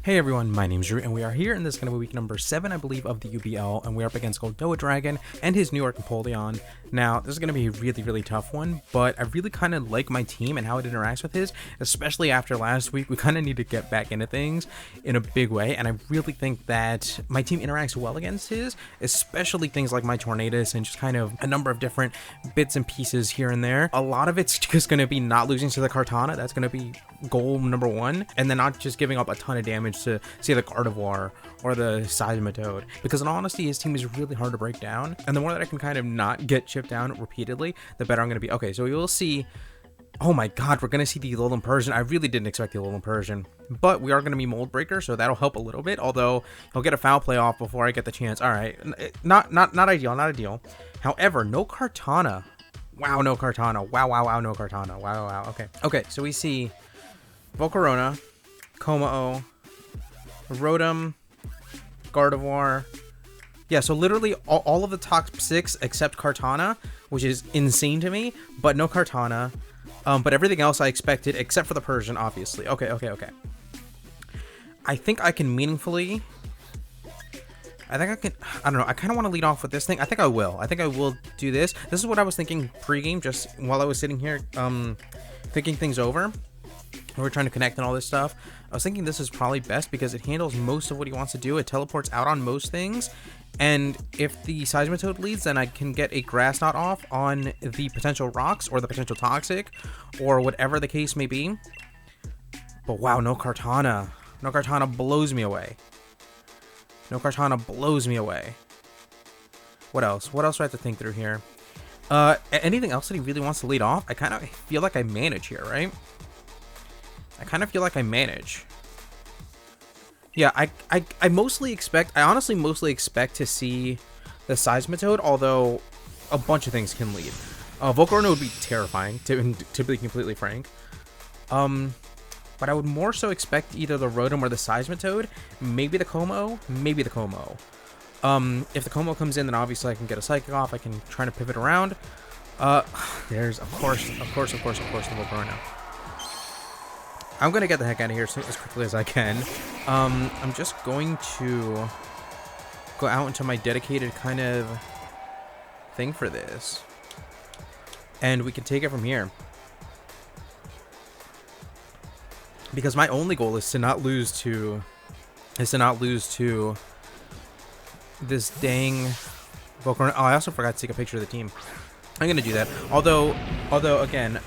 Hey everyone, my name's Drew, and we are here, and this is going to be week number 7, I believe, of the UBL, and we're up against GoldoaDragon and his New York Empoleon. Now, this is going to be a really tough one, but I really kind of like my team and how it interacts with his, especially after last week. We kind of need to get back into things in a big way, and I really think that my team interacts well against his, especially things like my Tornadus and just kind of a number of different bits and pieces here and there. A lot of it's just going to be not losing to the Kartana. That's going to be goal number 1, and then not just giving up a ton of damage to, say, the Gardevoir or the Seismitoad, because in all honesty, his team is really hard to break down, and the more that I can kind of not get chipped down repeatedly, the better I'm going to be. Okay, so we will see. Oh my god, we're going to see the Alolan Persian. I really didn't expect the Alolan Persian, but we are going to be Mold Breaker, so that'll help a little bit, although he'll get a foul play off before I get the chance. All right, not ideal. However, no Kartana. Wow, no Kartana. Wow, no Kartana. Wow. Okay, so we see Volcarona, KOMMO-O, Rotom, Gardevoir. Yeah, so literally all of the top 6 except Kartana, which is insane to me, but no Kartana. But everything else I expected, except for the Persian, obviously. Okay. I think I can meaningfully... I don't know, I kind of want to lead off with this thing. I think I will do this. This is what I was thinking pregame, just while I was sitting here thinking things over. We're trying to connect and all this stuff. I was thinking this is probably best because it handles most of what he wants to do. It teleports out on most things. And if the Seismitoad leads, then I can get a Grass Knot off on the potential rocks or the potential Toxic or whatever the case may be. But wow, no Kartana. No Kartana blows me away. What else? What else do I have to think through here? Anything else that he really wants to lead off? I kind of feel like I manage here, right? Yeah, I honestly mostly expect to see the Seismitoad, although a bunch of things can lead. Volcarona would be terrifying, to be completely frank. But I would more so expect either the Rotom or the Seismitoad, maybe the KOMMO-O, If the KOMMO-O comes in, then obviously I can get a Psychic off. I can try to pivot around. There's, of course, the Volcarona. I'm going to get the heck out of here as quickly as I can. I'm just going to go out into my dedicated kind of thing for this. And we can take it from here. Because my only goal is to not lose to this dang Volcarona. Oh, I also forgot to take a picture of the team. I'm going to do that. Although again,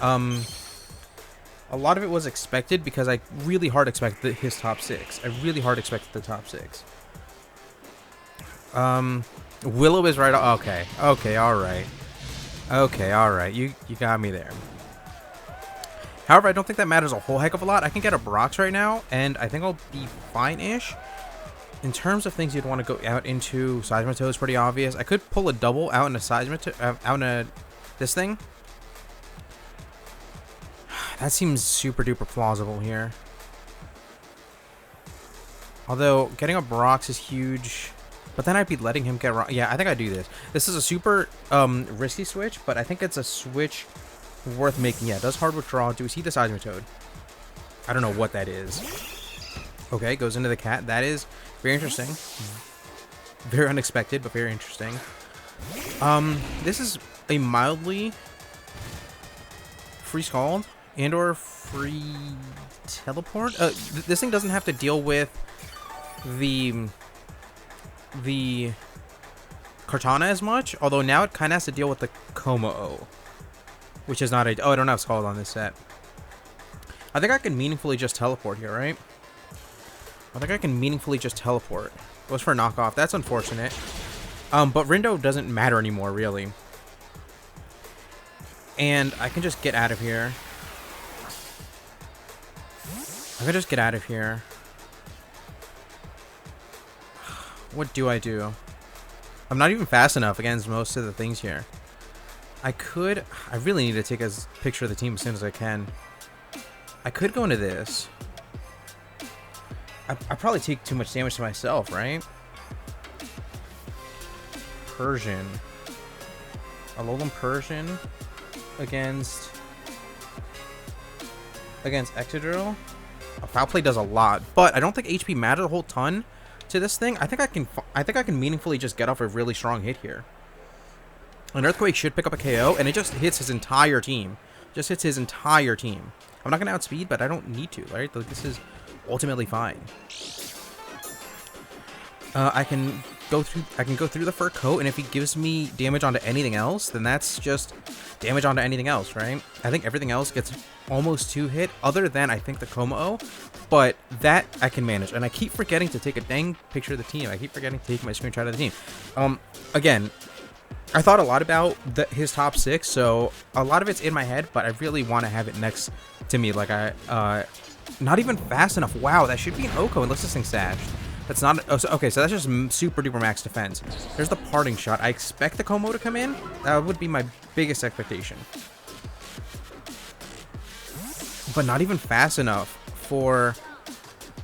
a lot of it was expected because I really hard expected his top 6. The top 6. Willow is right. Okay, all right. You got me there. However, I don't think that matters a whole heck of a lot. I can get a Brox right now, and I think I'll be fine-ish. In terms of things you'd want to go out into, Seismitoad is pretty obvious. I could pull a double out in a Seismitoad, out in this thing. That seems super duper plausible here. Although getting a Brox is huge, but then I'd be letting him get. Yeah, I think I do this. This is a super risky switch, but I think it's a switch worth making. Yeah, it does hard withdrawal. Do we see the Seismitoad? I don't know what that is. Okay, goes into the cat. That is very interesting. Very unexpected, but very interesting. This is a mildly free Scald and or free teleport. This thing doesn't have to deal with the Kartana as much, although now it kind of has to deal with the KOMMO-O, which is not a... Oh, I don't have Scald on this set. I think I can meaningfully just teleport here, right? Goes for a knockoff. That's unfortunate. But Rindo doesn't matter anymore, really. And I can just get out of here. What do I do? I'm not even fast enough against most of the things here. I really need to take a picture of the team as soon as I can. I could go into this. I probably take too much damage to myself, right? Persian. Alolan Persian against EXCADRILL. Foul play does a lot, but I don't think HP matters a whole ton to this thing. I think I can meaningfully just get off a really strong hit here. An Earthquake should pick up a KO, and it just hits his entire team. Just hits his entire team. I'm not going to outspeed, but I don't need to, right? Like, this is ultimately fine. I can go through the fur coat, and if he gives me damage onto anything else, then that's just damage onto anything else, right? I think everything else gets almost 2 hit, other than I think the KOMMO-O, but that I can manage. And I keep forgetting to take a dang picture of the team. I keep forgetting to take my screenshot of the team. Again, I thought a lot about his top 6, so a lot of it's in my head, but I really want to have it next to me. Like, not even fast enough. Wow, that should be an Oko unless this thing's stashed. That's not... Oh, so, okay, so that's just super duper max defense. There's the parting shot. I expect the KOMMO to come in. That would be my biggest expectation. But not even fast enough for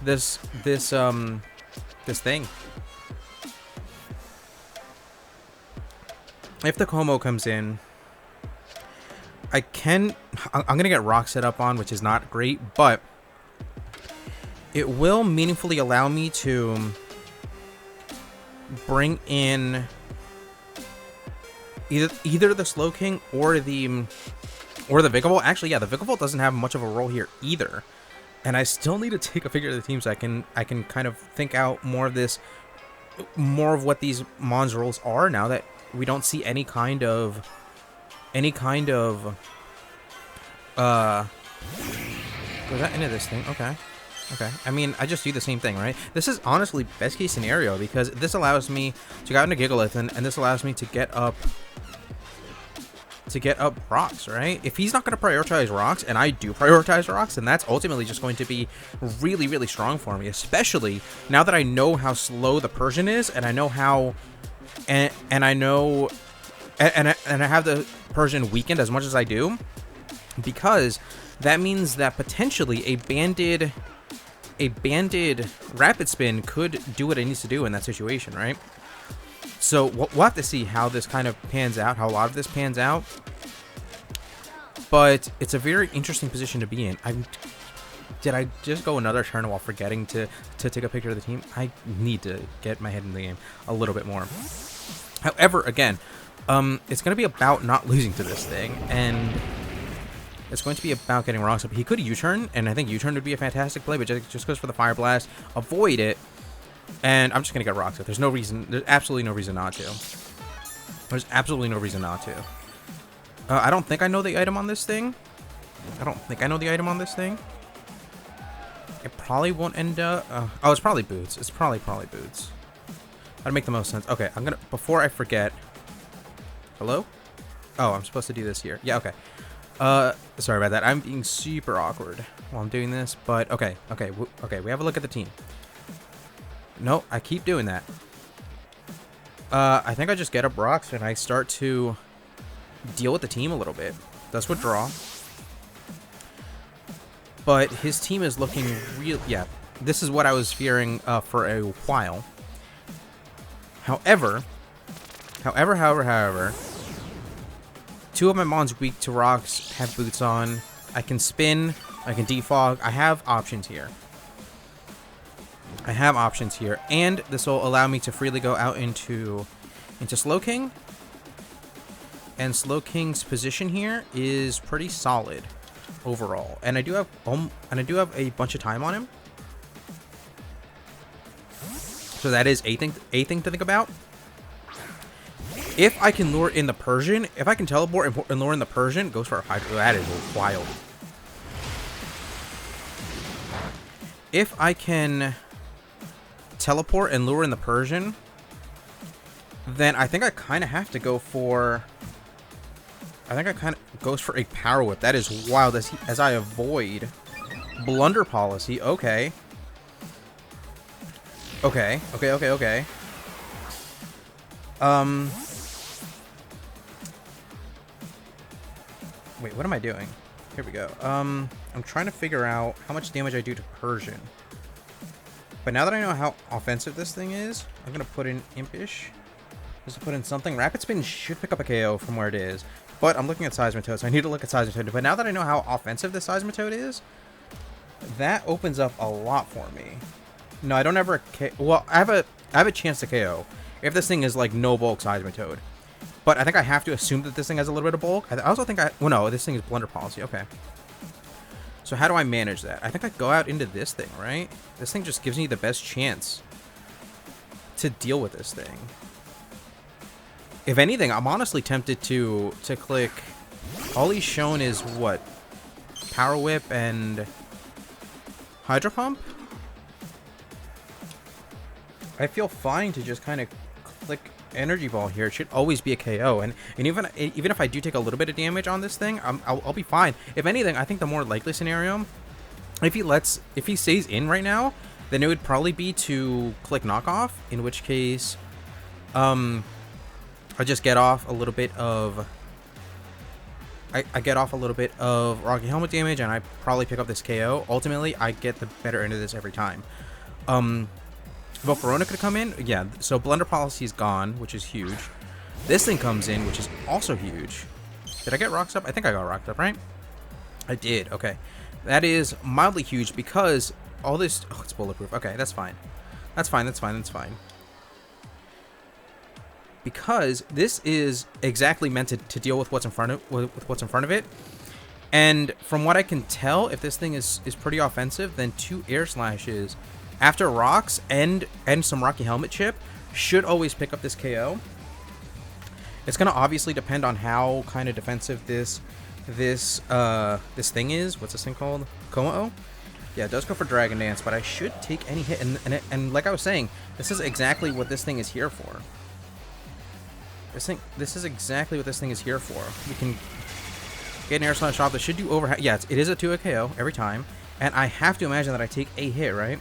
this thing. If the KOMMO comes in, I'm gonna get rock set up on, which is not great, but it will meaningfully allow me to bring in either the Slow King or the Vigavolt. Actually, yeah, the Vigavolt doesn't have much of a role here either, and I still need to take a figure of the team so I can kind of think out more of what these Mons roles are now that we don't see any kind of was that into this thing? Okay. I mean, I just do the same thing, right? This is honestly best case scenario because this allows me to go out into Gigalith and this allows me to get up rocks, right? If he's not going to prioritize rocks and I do prioritize rocks, then that's ultimately just going to be really, really strong for me, especially now that I know how slow the Persian is and I know how and I know and I have the Persian weakened as much as I do, because that means that potentially a banded rapid spin could do what it needs to do in that situation, right? So we'll have to see how this kind of pans out, how a lot of this pans out. But it's a very interesting position to be in. Did I just go another turn while forgetting to take a picture of the team? I need to get my head in the game a little bit more. However, again, it's going to be about not losing to this thing, and it's going to be about getting rocks up. He could U-turn, and I think U-turn would be a fantastic play, but just goes for the Fire Blast, avoid it, and I'm just going to get rocks up. There's no reason, there's absolutely no reason not to. There's absolutely no reason not to. I don't think I know the item on this thing. It probably won't end up... oh, it's probably boots. It's probably boots. That'd make the most sense. Okay, I'm gonna... Before I forget... Hello? Oh, I'm supposed to do this here. Yeah, okay. Sorry about that. I'm being super awkward while I'm doing this, but okay. We have a look at the team. No, I keep doing that. I think I just get up rocks and I start to deal with the team a little bit. Does withdraw. But his team is looking real... Yeah, this is what I was fearing for a while. However, two of my Mons weak to rocks have boots on. I can spin, I can defog. I have options here. And this will allow me to freely go out into Slow King. And Slow King's position here is pretty solid overall. And I do have a bunch of time on him. So that is a thing to think about. If I can lure in the Persian, if I can teleport and lure in the Persian, goes for a Hydro. That is wild. If I can teleport and lure in the Persian, then I think I kind of have to go for... I think I kind of goes for a Power Whip. That is wild as I avoid Blunder Policy. Okay. Okay. Wait, what am I doing? Here we go. I'm trying to figure out how much damage I do to Persian. But now that I know how offensive this thing is, I'm going to put in Impish. Just to put in something. Rapid Spin should pick up a KO from where it is. But I'm looking at Seismitoad, so I need to look at Seismitoad. But now that I know how offensive this Seismitoad is, that opens up a lot for me. No, I don't ever well, I have a chance to KO if this thing is like no bulk Seismitoad. But I think I have to assume that this thing has a little bit of bulk. I also think well, no, this thing is Blunder Policy. Okay. So how do I manage that? I think I go out into this thing, right? This thing just gives me the best chance to deal with this thing. If anything, I'm honestly tempted to click. All he's shown is what? Power Whip and Hydro Pump? I feel fine to just kind of click Energy Ball here. It should always be a KO, and even if I do take a little bit of damage on this thing, I'll be fine. If anything, I think the more likely scenario, if he stays in right now, then it would probably be to click Knockoff. In which case, I just get off a little bit of. I get off a little bit of Rocky Helmet damage, and I probably pick up this KO. Ultimately, I get the better end of this every time. Volcarona could come in. Yeah, so Blunder Policy is gone, which is huge. This thing comes in, which is also huge. Did I get Rocked Up? I think I got Rocked Up, right? I did. Okay. That is mildly huge because all this... Oh, it's bulletproof. Okay, that's fine. That's fine, that's fine, that's fine. Because this is exactly meant to deal with what's in front of it. And from what I can tell, if this thing is pretty offensive, then 2 Air Slashes after rocks and some Rocky Helmet chip should always pick up this KO. It's gonna obviously depend on how kind of defensive this thing is. What's this thing called? KOMMO-O? Yeah, it does go for Dragon Dance, but I should take any hit. And like I was saying, this is exactly what this thing is here for. This is exactly what this thing is here for. We can get an Air Slash off. This should do over. Yeah, it is a 2 KO every time, and I have to imagine that I take a hit, right?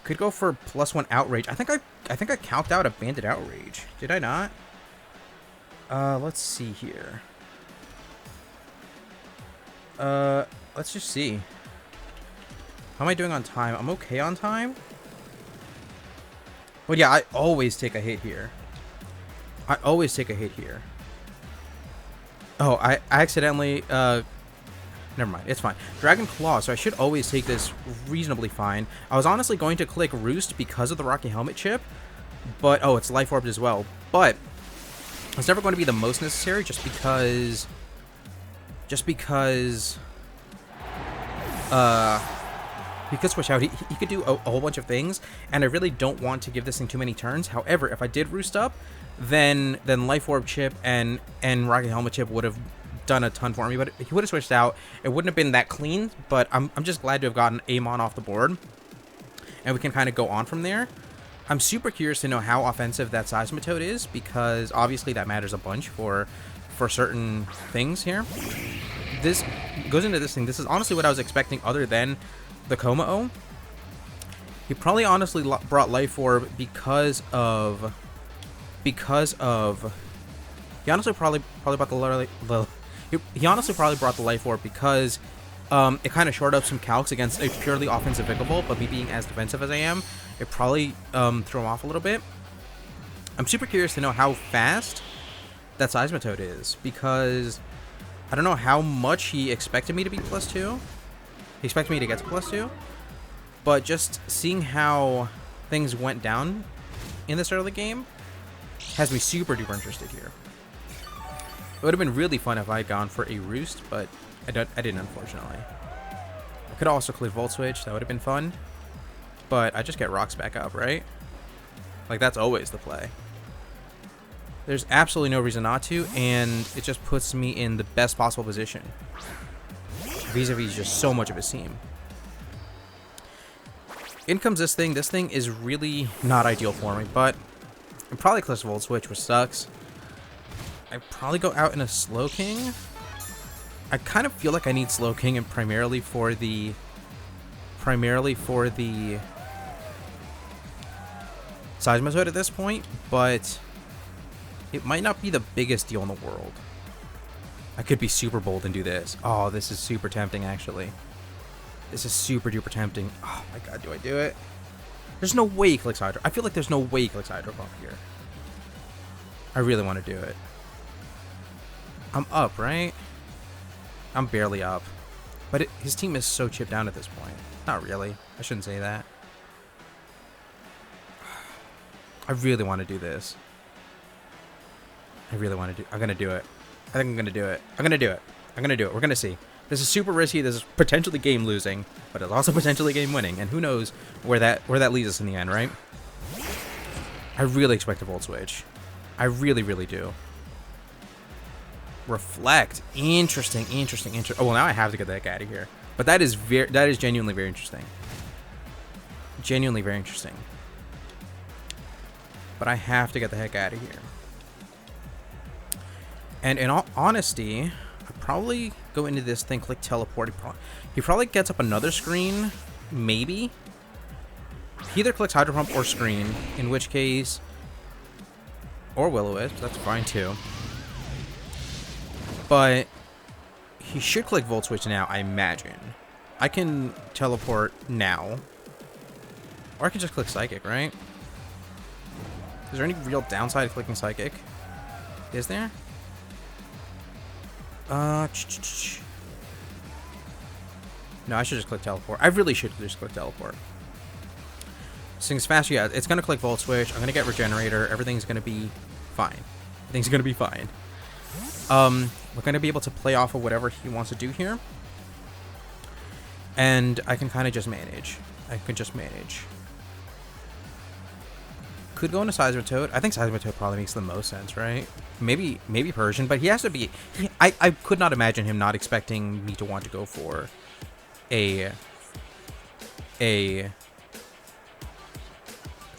Could go for +1 Outrage. I think I calced out a Bandit Outrage. Did I not? Let's see here. Let's just see. How am I doing on time? I'm okay on time. But yeah, I always take a hit here. I always take a hit here. Oh, I accidentally, never mind. It's fine. Dragon Claw, so I should always take this reasonably fine. I was honestly going to click Roost because of the Rocky Helmet chip. But, oh, it's Life Orbed as well. But it's never going to be the most necessary just because Switch Out, he could do a whole bunch of things, and I really don't want to give this thing too many turns. However, if I did Roost Up, then Life Orb chip and Rocket Helmet chip would have done a ton for me, but he would have switched out. It wouldn't have been that clean, but I'm just glad to have gotten Amon off the board, and we can kind of go on from there. I'm super curious to know how offensive that Seismitoad is, because obviously that matters a bunch for certain things here. This goes into this thing. This is honestly what I was expecting other than the KOMMO-O. He probably honestly brought Life Orb because of he honestly probably brought he honestly probably brought the Life Orb because it kind of shored up some calcs against a purely offensive Vikavolt, but me being as defensive as I am, it probably threw him off a little bit. I'm super curious to know how fast that Seismitoad is, because I don't know how much he expected me to be +2. He expected me to get to +2, but just seeing how things went down in this early game has me super duper interested here. It would have been really fun if I had gone for a Roost, but I didn't, unfortunately. I could also click Volt Switch. That would have been fun, but I just get rocks back up, right? Like, that's always the play. There's absolutely no reason not to, and it just puts me in the best possible position vis-a-vis just so much of his team. In comes this thing. This thing is really not ideal for me, but I'm probably close to Volt Switch, which sucks. I'd probably go out in a Slow King. I kind of feel like I need Slow King, and primarily for the Seismitoad at this point, but it might not be the biggest deal in the world. I could be super bold and do this. Oh, this is super tempting, actually. This is super duper tempting. Oh my god, do I do it? There's no way he clicks Hydro. I feel like there's no way he clicks Hydro Pump here. I really want to do it. I'm up, right? I'm barely up. But his team is so chipped down at this point. Not really. I shouldn't say that. I really want to do this. I really want to do... I'm going to do it. I think I'm going to do it. I'm going to do it. I'm going to do it. We're going to see. This is super risky. This is potentially game losing, but it's also potentially game winning. And who knows where that leads us in the end, right? I really expect a Volt Switch. I really, really do. Reflect. Interesting. Oh, well, now I have to get the heck out of here. But that is genuinely very interesting. Genuinely very interesting. But I have to get the heck out of here. And in all honesty, I'd probably go into this thing, click teleport. He probably gets up another screen, maybe. He either clicks Hydro Pump or screen, in which case... Or Will-O-Wisp, that's fine too. But he should click Volt Switch now, I imagine. I can teleport now. Or I can just click Psychic, right? Is there any real downside to clicking Psychic? Is there? No, I should just click Teleport. I really should just click Teleport. This thing's fast, yeah. It's gonna click Volt Switch. I'm gonna get Regenerator. Everything's gonna be fine. Everything's gonna be fine. We're gonna be able to play off of whatever he wants to do here. And I can kind of just manage. I can just manage. Could go into Seismitoad. I think Seismitoad probably makes the most sense, right? Maybe Persian, but he has to be... I could not imagine him not expecting me to want to go for a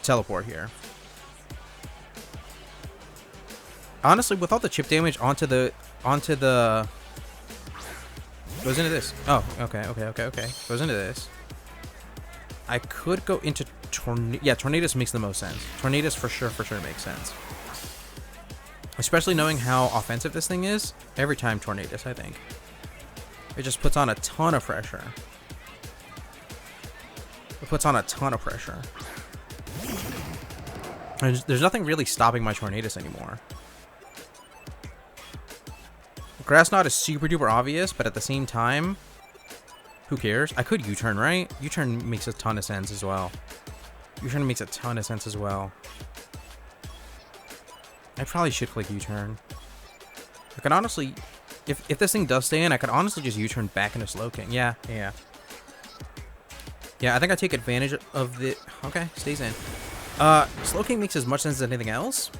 teleport here. Honestly, with all the chip damage onto the goes into this. Oh, okay. Goes into this. I could go into yeah, Tornadus makes the most sense. Tornadus for sure makes sense. Especially knowing how offensive this thing is. Every time Tornadus, I think. It just puts on a ton of pressure. It puts on a ton of pressure. There's nothing really stopping my Tornadus anymore. Grass Knot is super duper obvious, but at the same time, who cares? I could U-turn, right? U-turn makes a ton of sense as well. U-turn makes a ton of sense as well. I probably should click U-turn. I could honestly, if this thing does stay in, I could honestly just U-turn back into Slowking. Yeah. Yeah, I think I take advantage of the... Okay, stays in. Slowking makes as much sense as anything else.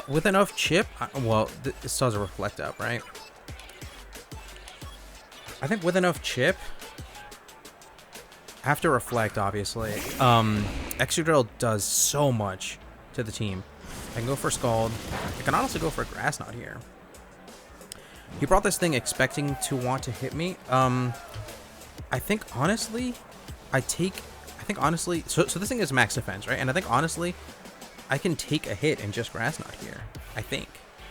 With enough chip... well, this still has a Reflect up, right? I think with enough chip... I have to Reflect, obviously. EXCADRILL does so much to the team. I can go for Scald. I can honestly go for a Grass Knot here. He brought this thing expecting to want to hit me. I think honestly, so this thing is max defense, right? And I think honestly, I can take a hit and just Grass Knot here. I think.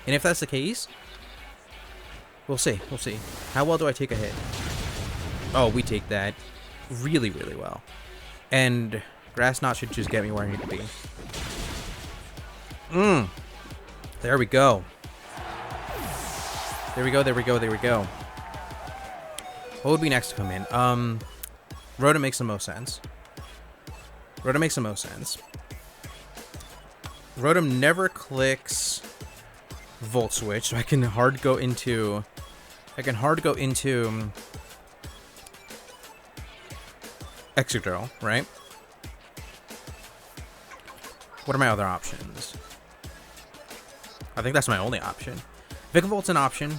And if that's the case, we'll see. We'll see. How well do I take a hit? Oh, we take that really, really well. And Grass Knot should just get me where I need to be. There we go. There we go. What would be next to come in? Rotom makes the most sense. Rotom never clicks Volt Switch, so I can hard go into EXCADRILL, right? What are my other options? I think that's my only option. Vicavolt's an option.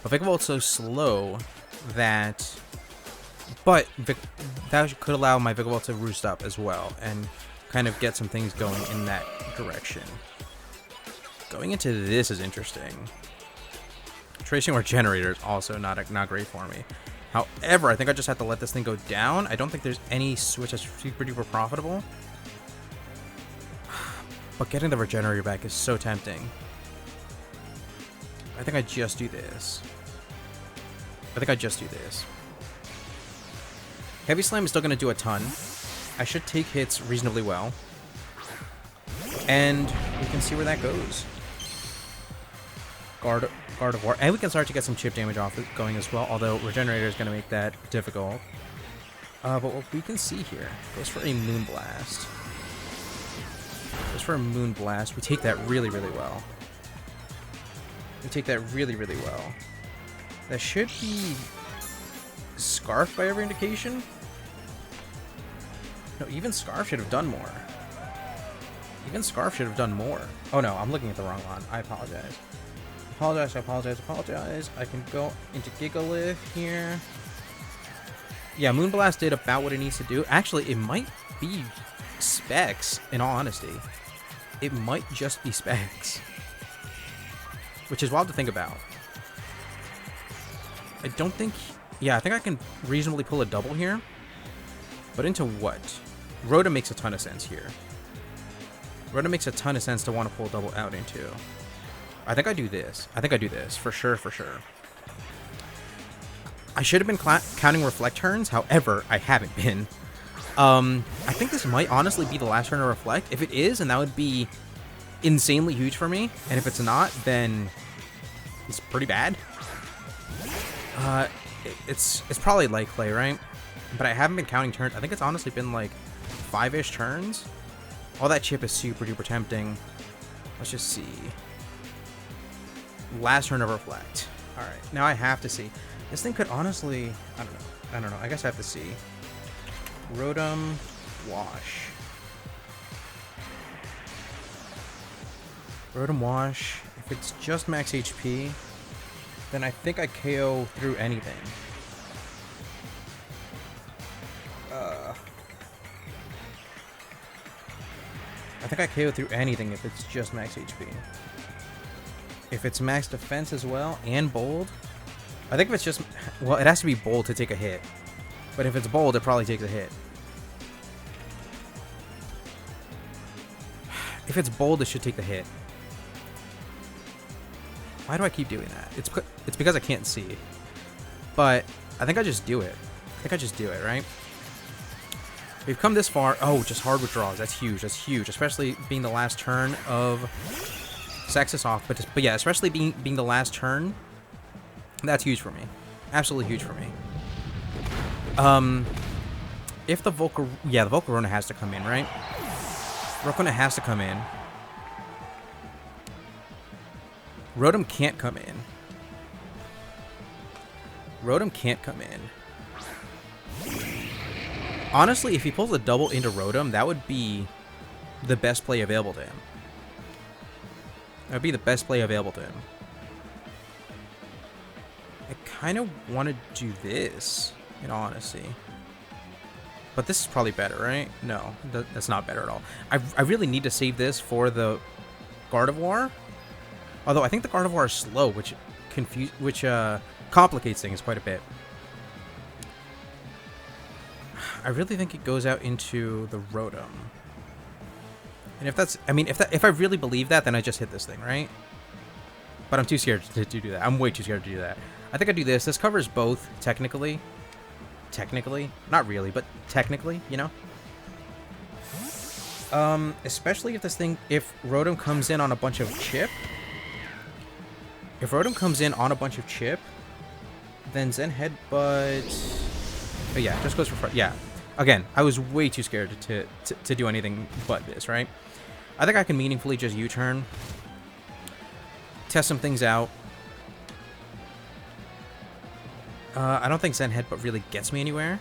But Vicavolt's so slow that... But that could allow my Vikavolt to roost up as well and kind of get some things going in that direction. Going into this is interesting. Tracing Regenerator is also not great for me. However, I think I just have to let this thing go down. I don't think there's any switch that's super duper profitable. But getting the Regenerator back is so tempting. I think I just do this. Heavy Slam is still going to do a ton. I should take hits reasonably well. And we can see where that goes. Guard of War, and we can start to get some chip damage off going as well, although Regenerator is going to make that difficult. But what we can see here, goes for a Moonblast. Goes for a Moonblast. We take that really, really well. We take that really, really well. That should be Scarf by every indication. No, even Scarf should have done more. Even Scarf should have done more. Oh no, I'm looking at the wrong one. I apologize. Apologize. I can go into Gigalith here. Yeah, Moonblast did about what it needs to do. Actually, it might be Specs, in all honesty. It might just be Specs. Which is wild to think about. I don't think... Yeah, I think I can reasonably pull a double here. But into what? Rotom makes a ton of sense here. Rotom makes a ton of sense to want to pull a double out into. I think I do this. For sure, for sure. I should have been counting Reflect turns. However, I haven't been. I think this might honestly be the last turn of Reflect. If it is, and that would be insanely huge for me. And if it's not, then it's pretty bad. It's probably Light Clay, right? But I haven't been counting turns. I think it's honestly been like 5-ish turns. All that chip is super duper tempting. Let's just see. Last turn of Reflect. Alright, now I have to see. This thing could honestly... I don't know. I guess I have to see. Rotom, Wash. Rotom Wash. If it's just max HP, then I think I KO through anything. I think I KO through anything if it's just max HP. If it's max defense as well, and bold. I think if it's just... Well, it has to be bold to take a hit. But if it's bold, it probably takes a hit. If it's bold, it should take the hit. Why do I keep doing that? It's because I can't see. But I think I just do it. Right? We've come this far. Oh, just hard withdrawals. That's huge. Especially being the last turn of Sexus off. But yeah, especially being the last turn. That's huge for me. Absolutely huge for me. If the Volcar... Yeah, the Volcarona has to come in, right? Volcarona has to come in. Rotom can't come in. Honestly, if he pulls a double into Rotom, that would be the best play available to him. I kind of want to do this, in all honesty. But this is probably better, right? No, that's not better at all. I really need to save this for the Gardevoir. Although I think the Gardevoir is slow, which complicates things quite a bit. I really think it goes out into the Rotom. And if that's... I mean, if I really believe that, then I just hit this thing, right? But I'm too scared to do that. I'm way too scared to do that. I think I do this. This covers both, technically. Not really, but technically, you know? Especially if if Rotom comes in on a bunch of chip. Then Zen Headbutt... Oh yeah, just goes for front. Yeah. Again, I was way too scared to do anything but this, right? I think I can meaningfully just U-turn. Test some things out. I don't think Zen Headbutt really gets me anywhere.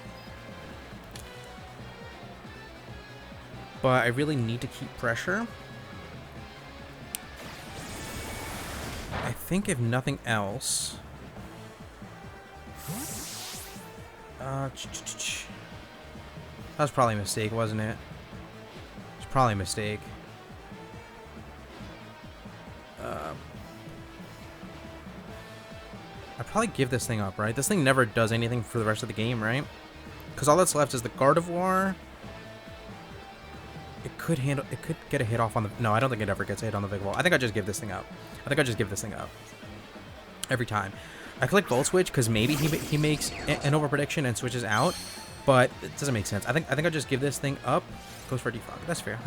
But I really need to keep pressure. I think if nothing else... That was probably a mistake, wasn't it? It's probably a mistake. I'd probably give this thing up, right? This thing never does anything for the rest of the game, right? Because all that's left is the Gardevoir. It could get a hit off on the... No, I don't think it ever gets a hit on the Big Ball. I think I just give this thing up. Every time. I click Volt Switch because maybe he makes an over prediction and switches out, but it doesn't make sense. I think I just give this thing up. Goes for a defog. That's fair.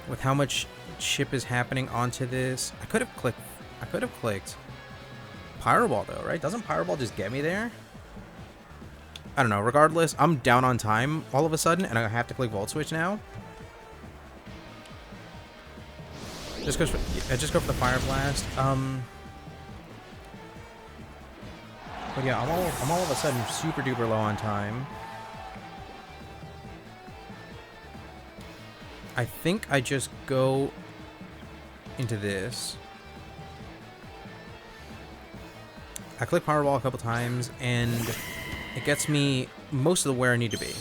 With how much chip is happening onto this. I could have clicked Pyro Ball though, right? Doesn't Pyro Ball just get me there? I don't know. Regardless, I'm down on time all of a sudden, and I have to click Volt Switch now. Just go for the Fire Blast. But yeah, I'm all of a sudden super duper low on time. I think I just go into this. I click Power Ball a couple times, and it gets me most of the where I need to be.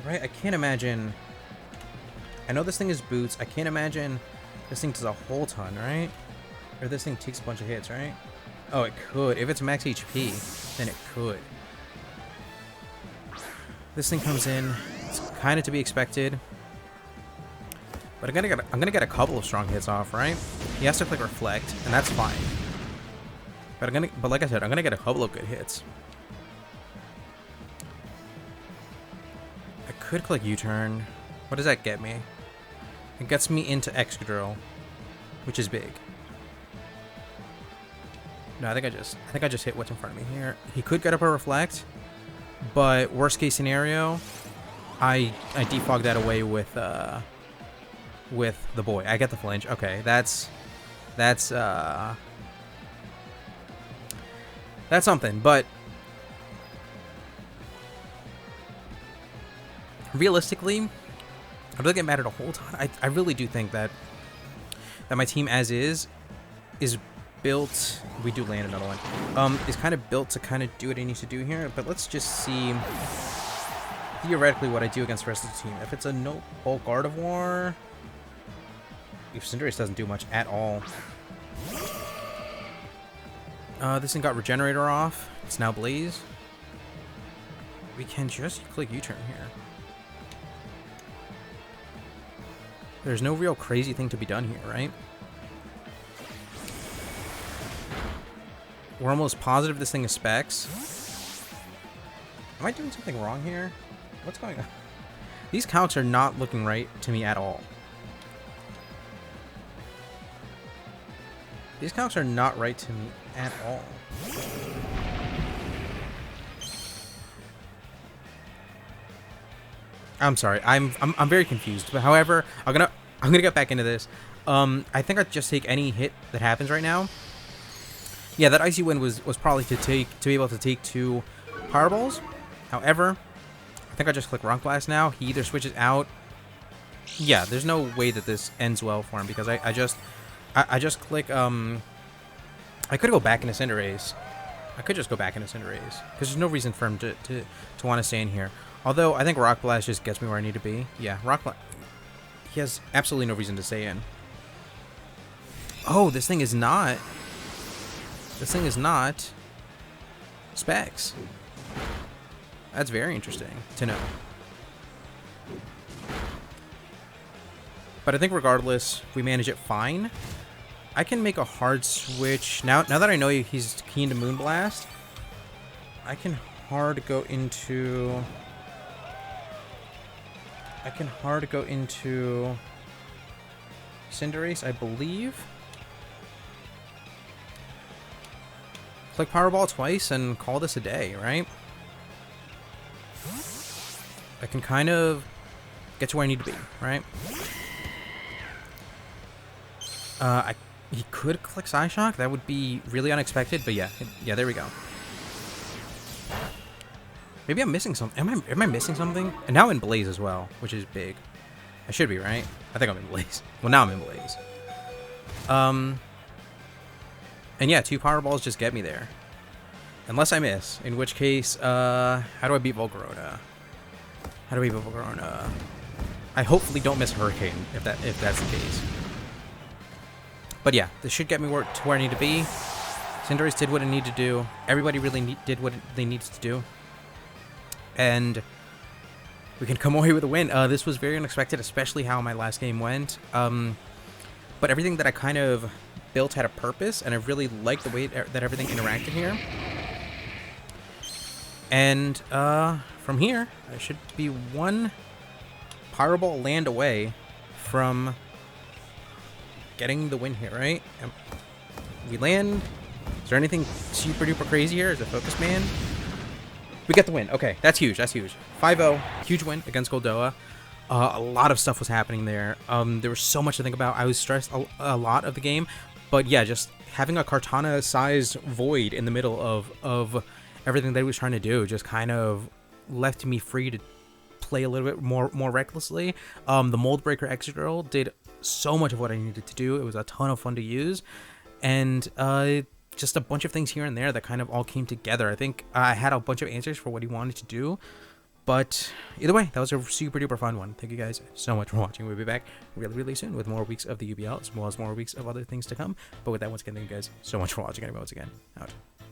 Right? I can't imagine... I know this thing is boots. I can't imagine this thing does a whole ton, right? Or this thing takes a bunch of hits, right? Oh, it could. If it's max HP, then it could. This thing comes in. It's kind of to be expected. But I'm gonna get a couple of strong hits off, right? He has to click Reflect, and that's fine. But like I said, I'm gonna get a couple of good hits. I could click U-turn. What does that get me? It gets me into EXCADRILL, which is big. No, I think I just hit what's in front of me here. He could get up a Reflect, but worst case scenario, I defog that away with the boy. I get the flinch. Okay, that's something, but realistically, I don't think it mattered a whole ton. I really do think that my team as is built. We do land another one. Is kind of built to kind of do what it needs to do here. But let's just see theoretically what I do against the rest of the team. If it's a no bulk Gardevoir, if Cinderace doesn't do much at all. This thing got Regenerator off. It's now Blaze. We can just click U-turn here. There's no real crazy thing to be done here, right? We're almost positive this thing is specs. Am I doing something wrong here? What's going on? These counts are not looking right to me at all. These counts are not right to me at all. I'm sorry. I'm very confused. But however, I'm gonna get back into this. I think I'd just take any hit that happens right now. Yeah, that Icy Wind was probably to be able to take 2 Powerballs. However, I think I just click Rock Blast now. He either switches out. Yeah, there's no way that this ends well for him because I just click I could go back into Cinderace. I could just go back into Cinderace because there's no reason for him to want to stay in here. Although I think Rock Blast just gets me where I need to be. Yeah, Rock Blast. He has absolutely no reason to stay in. Oh, this thing is not. This thing is not specs. That's very interesting to know. But I think regardless, we manage it fine. I can make a hard switch. Now that I know he's keen to Moonblast, I can hard go into... Cinderace, I believe. Click Powerball twice and call this a day, right? I can kind of get to where I need to be, right? He could click Psyshock. That would be really unexpected, but yeah, there we go. Maybe I'm missing something. Am I missing something? And now I'm in Blaze as well, which is big. I should be, right? I think I'm in Blaze. Well, now I'm in Blaze. And yeah, 2 Powerballs just get me there. Unless I miss, in which case, how do I beat Volcarona? How do we beat Volcarona? I hopefully don't miss Hurricane, if that's the case. But yeah, this should get me to where I need to be. Cinderace did what it needed to do. Everybody really did what they needed to do. And we can come away with a win. This was very unexpected, especially how my last game went. But everything that I kind of built had a purpose, and I really liked the way that everything interacted here. And from here, I should be one Pyro Ball land away from getting the win here, right? We land. Is there anything super duper crazy here? Is it Focus Man? We get the win. Okay, that's huge. That's huge. 5-0. Huge win against Goldoa. A lot of stuff was happening there. There was so much to think about. I was stressed a lot of the game. But yeah, just having a Kartana-sized void in the middle of everything that he was trying to do just kind of left me free to play a little bit more recklessly. The Mold Breaker EXCADRILL did so much of what I needed to do. It was a ton of fun to use. And just a bunch of things here and there that kind of all came together. I think I had a bunch of answers for what he wanted to do. But either way, that was a super duper fun one. Thank you guys so much for watching. We'll be back really soon with more weeks of the UBL, as well as more weeks of other things to come. But with that, once again, thank you guys so much for watching. Anyway, once again, out.